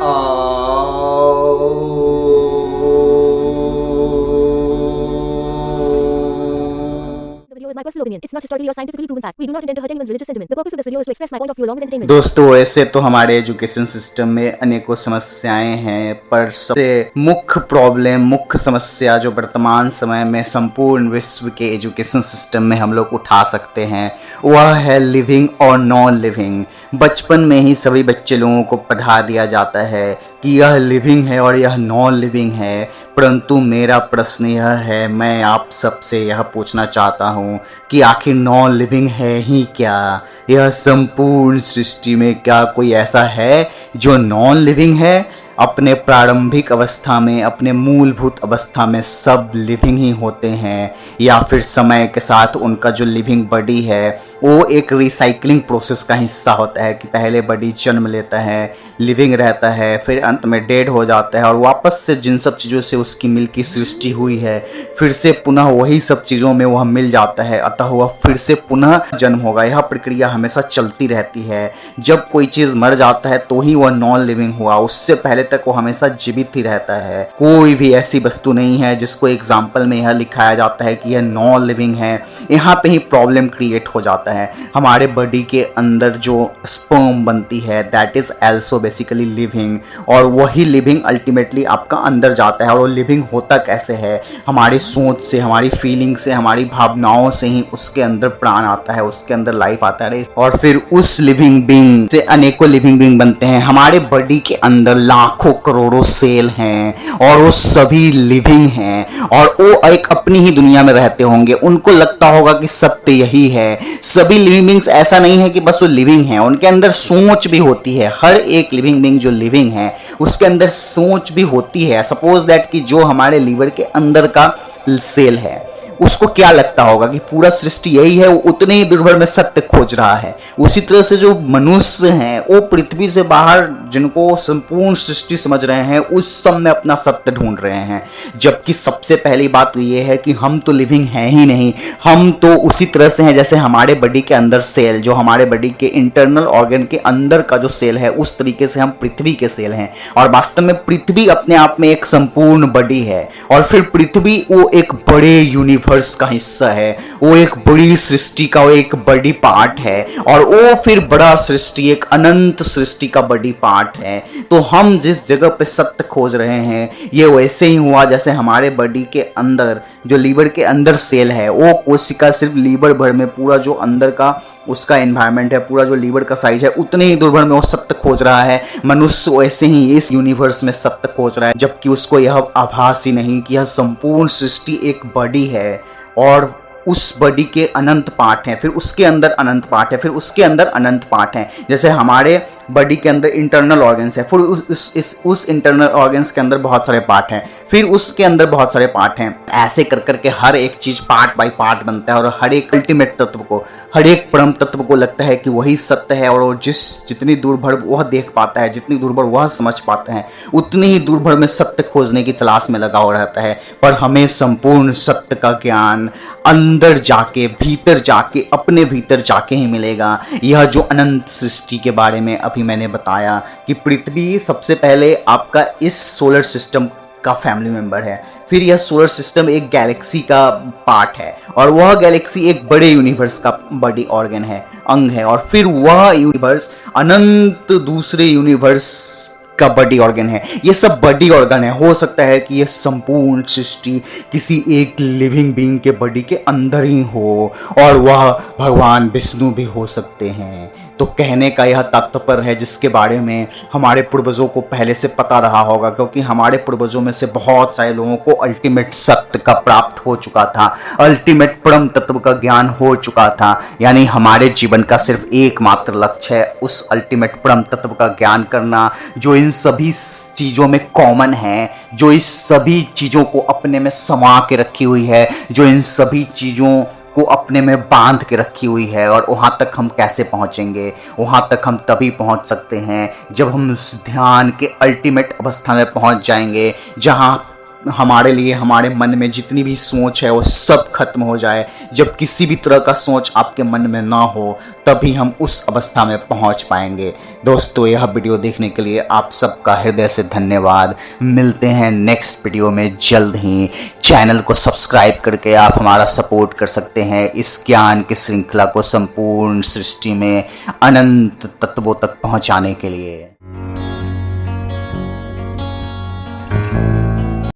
My personal opinion. It's not historically or scientifically proven fact. We do not intend to hurt anyone's religious sentiment. The purpose of this video is to express my point of view along with entertainment. दोस्तों, ऐसे तो हमारे education system में अनेकों समस्याएं हैं, पर सबसे मुख्य समस्या जो वर्तमान समय में संपूर्ण विश्व के एजुकेशन सिस्टम में हम लोग उठा सकते हैं वह है लिविंग और नॉन लिविंग। बचपन में ही सभी बच्चे लोगों को पढ़ा दिया जाता है कि यह लिविंग है और यह नॉन लिविंग है, परंतु मेरा प्रश्न यह है, मैं आप सबसे यह पूछना चाहता हूँ कि आखिर नॉन लिविंग है ही क्या? यह संपूर्ण सृष्टि में क्या कोई ऐसा है जो नॉन लिविंग है? अपने प्रारंभिक अवस्था में, अपने मूलभूत अवस्था में सब लिविंग ही होते हैं, या फिर समय के साथ उनका जो लिविंग बॉडी है वो एक रिसाइकलिंग प्रोसेस का हिस्सा होता है कि पहले बॉडी जन्म लेता है, लिविंग रहता है, फिर अंत में डेड हो जाता है और वापस से जिन सब चीज़ों से उसकी मिल की सृष्टि हुई है फिर से पुनः वही सब चीज़ों में वह मिल जाता है, अतः वह फिर से पुनः जन्म होगा। यह प्रक्रिया हमेशा चलती रहती है। जब कोई चीज़ मर जाता है तो ही वह नॉन लिविंग हुआ, उससे पहले तक वो हमेशा जीवित ही रहता है। कोई भी ऐसी वस्तु नहीं है जिसको एग्जाम्पल में यह लिखाया जाता है कि यह नॉन लिविंग है। यहाँ पे ही प्रॉब्लम क्रिएट हो जाता है। हमारे बॉडी के अंदर जो स्पर्म बनती है that is also basically living, और वही लिविंग अल्टीमेटली आपका अंदर जाता है। और वो लिविंग होता कैसे है? हमारी सोच से, हमारी फीलिंग से, हमारी भावनाओं से ही उसके अंदर प्राण आता है, उसके अंदर लाइफ आता है, और फिर उस लिविंग बीइंग से अनेकों लिविंग बीइंग बनते हैं। हमारे बॉडी के अंदर लाखों करोड़ों सेल हैं और वो सभी लिविंग हैं और वो एक अपनी ही दुनिया में रहते होंगे। उनको लगता होगा कि सत्य यही है। सभी लिविंग बीइंग्स ऐसा नहीं है कि बस वो लिविंग है, उनके अंदर सोच भी होती है। हर एक लिविंग बीइंग जो लिविंग है उसके अंदर सोच भी होती है। सपोज दैट कि जो हमारे लीवर के अंदर का सेल है उसको क्या लगता होगा कि पूरा सृष्टि यही है, वो उतने ही दुर्भर में सत्य खोज रहा है। उसी तरह से जो मनुष्य हैं वो पृथ्वी से बाहर जिनको संपूर्ण सृष्टि समझ रहे हैं उस सब में अपना सत्य ढूंढ रहे हैं, जबकि सबसे पहली बात तो ये है कि हम तो लिविंग हैं ही नहीं। हम तो उसी तरह से हैं जैसे हमारे बॉडी के अंदर सेल, जो हमारे बॉडी के इंटरनल ऑर्गन के अंदर का जो सेल है उस तरीके से हम पृथ्वी के सेल हैं। और वास्तव में पृथ्वी अपने आप में एक संपूर्ण बॉडी है, और फिर पृथ्वी वो एक बड़े यूनिवर्स का हिस्सा है, वो एक बड़ी सृष्टि का वो एक बड़ी पार्ट है, और वो फिर बड़ा सृष्टि एक अनंत सृष्टि का बड़ी पार्ट है। तो हम जिस जगह पे सत्य खोज रहे हैं ये वैसे ही हुआ जैसे हमारे बॉडी के अंदर जो लीवर के अंदर सेल है, वो कोशिका सिर्फ लीवर भर में पूरा जो अंदर का उसका एनवायरनमेंट है, पूरा जो लीवर का साइज है उतने ही दूर भर में वो सत्य खोज रहा है। मनुष्य वैसे ही इस यूनिवर्स में सत्य खोज रहा है, जबकि उसको यह आभास ही नहीं कि यह संपूर्ण सृष्टि एक बॉडी है और उस बॉडी के अनंत पार्ट हैं, फिर उसके अंदर अनंत पार्ट है, फिर उसके अंदर अनंत पार्ट हैं। जैसे हमारे बॉडी के अंदर इंटरनल ऑर्गन्स है, फिर उस इंटरनल ऑर्गन्स के अंदर बहुत सारे पार्ट हैं, फिर उसके अंदर बहुत सारे पार्ट हैं। ऐसे कर करके हर एक चीज पार्ट बाय पार्ट बनता है, और हर एक अल्टीमेट तत्व को, हर एक परम तत्व को लगता है कि वही सत्य है, और वो जितनी दूर भर वह देख पाता है, जितनी दूर भर वह समझ पाते हैं, उतनी ही दूर भर में सत्य खोजने की तलाश में लगा हुआ रहता है। पर हमें संपूर्ण सत्य का ज्ञान अंदर जाके, भीतर जाके, अपने भीतर जाके ही मिलेगा। यह जो अनंत सृष्टि के बारे में अभी मैंने बताया कि पृथ्वी सबसे पहले आपका इस सोलर सिस्टम का फैमिली मेंबर है, फिर यह सोलर सिस्टम एक गैलेक्सी का पार्ट है, और वह गैलेक्सी एक बड़े यूनिवर्स का बॉडी ऑर्गन है, अंग है, और फिर वह यूनिवर्स अनंत दूसरे यूनिवर्स का बॉडी ऑर्गन है। ये सब बॉडी ऑर्गन है। हो सकता है कि ये संपूर्ण सृष्टि किसी एक लिविंग बीइंग के बॉडी के अंदर ही हो, और वह भगवान विष्णु भी हो सकते हैं। तो कहने का यह तात्पर्य है जिसके बारे में हमारे पूर्वजों को पहले से पता रहा होगा, क्योंकि हमारे पूर्वजों में से बहुत सारे लोगों को अल्टीमेट सत्य का प्राप्त हो चुका था, अल्टीमेट परम तत्व का ज्ञान हो चुका था। यानी हमारे जीवन का सिर्फ एकमात्र लक्ष्य है उस अल्टीमेट परम तत्व का ज्ञान करना, जो इन सभी चीज़ों में कॉमन है, जो इस सभी चीज़ों को अपने में समा के रखी हुई है, जो इन सभी चीज़ों को अपने में बांध के रखी हुई है। और वहाँ तक हम कैसे पहुँचेंगे? वहाँ तक हम तभी पहुँच सकते हैं जब हम उस ध्यान के अल्टीमेट अवस्था में पहुँच जाएंगे, जहाँ हमारे लिए हमारे मन में जितनी भी सोच है वो सब खत्म हो जाए, जब किसी भी तरह का सोच आपके मन में ना हो, तभी हम उस अवस्था में पहुंच पाएंगे। दोस्तों, यह वीडियो देखने के लिए आप सबका हृदय से धन्यवाद। मिलते हैं नेक्स्ट वीडियो में जल्द ही। चैनल को सब्सक्राइब करके आप हमारा सपोर्ट कर सकते हैं इस ज्ञान की श्रृंखला को संपूर्ण सृष्टि में अनंत तत्वों तक पहुंचाने के लिए।